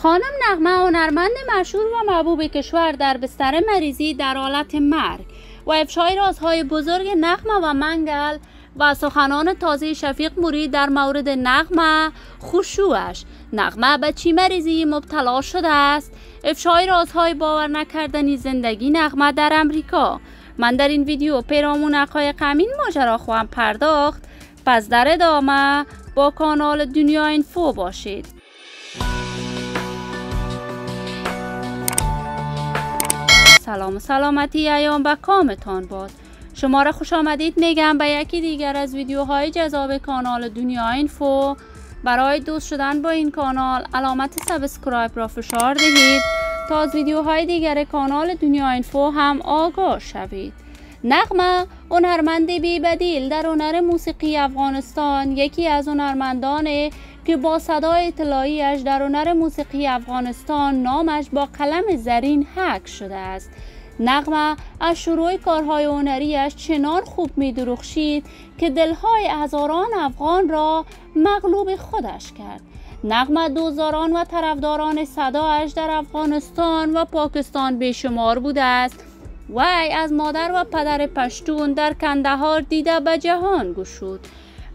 خانم نغمه هنرمند مشهور و محبوب کشور در بستر مریضی در حالت مرگ و افشای رازهای بزرگ نغمه و منگل و سخنان تازه شفیق موری در مورد نغمه خشوعش. نغمه به چی مریضی مبتلا شده است؟ افشای رازهای باور نکردنی زندگی نغمه در امریکا. من در این ویدیو پیرامون حقایق همین ماجرا خواهم پرداخت، پس در ادامه با کانال دنیا اینفو باشید. سلام و سلامتی ایام به کامتان باد. شما را خوش آمدید میگم به یکی دیگر از ویدیوهای جذاب کانال دنیا اینفو. برای دوست شدن با این کانال علامت سابسکرایب را فشار دهید تا از ویدیوهای دیگر کانال دنیا اینفو هم آگاه شوید. نغمه هنرمند بی‌بدیل در هنر موسیقی افغانستان، یکی از هنرمندانه که با صدای اطلاعیش در هنر موسیقی افغانستان نامش با قلم زرین حک شده است. نغمه از شروع کارهای هنریش چنان خوب می درخشید که دلهای هزاران افغان را مغلوب خودش کرد. نغمه دوستداران و طرفداران صدایش در افغانستان و پاکستان بیشمار بوده است. وی از مادر و پدر پشتون در کندهار دیده به جهان گشود،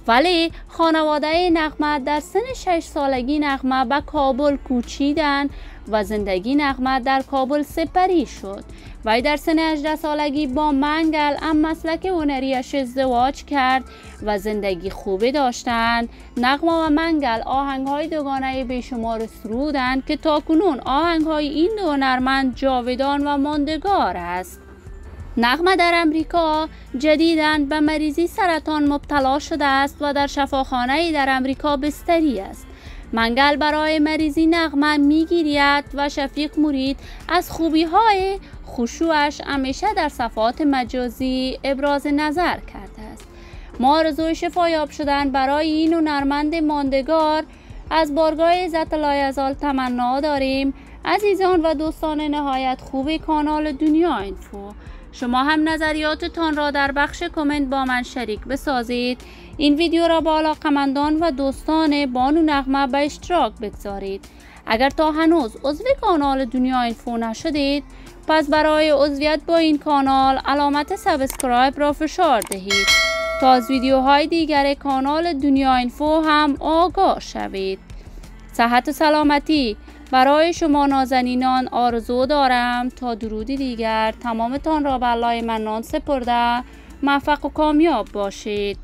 ولی خانواده نغمه در سن 6 سالگی نغمه به کابل کوچیدند و زندگی نغمه در کابل سپری شد. وی در سن 18 سالگی با منگل مسلک هنریش ازدواج کرد و زندگی خوبی داشتند. نغمه و منگل آهنگ‌های دوگانه بیشمار سرودند که تاکنون آهنگ‌های این دو هنرمند جاودان و ماندگار است. نغمه در امریکا جدیداً به مریضی سرطان مبتلا شده است و در شفاخانه‌ای در امریکا بستری است. منگل برای مریضی نغمه میگیرید و شفیق موری از خوبی‌های خشوعش همیشه در صفحات مجازی ابراز نظر کرده است. ما آرزوی شفایاب شدن برای این هنرمند ماندگار از بارگاه عزت لایزال تمنا داریم. عزیزان و دوستان نهایت خوب کانال دنیا اینفو، شما هم نظریاتتان را در بخش کامنت با من شریک بسازید. این ویدیو را با علاقه‌مندان و دوستان بانو نغمه به اشتراک بگذارید. اگر تا هنوز عضو کانال دنیا اینفو نشدید، پس برای عضویت با این کانال علامت سابسکرایب را فشار دهید تا از ویدیوهای دیگر کانال دنیا اینفو هم آگاه شوید. صحت و سلامتی برای شما نازنینان آرزو دارم. تا درودی دیگر تمامتان را به الله منان سپرده موفق و کامیاب باشید.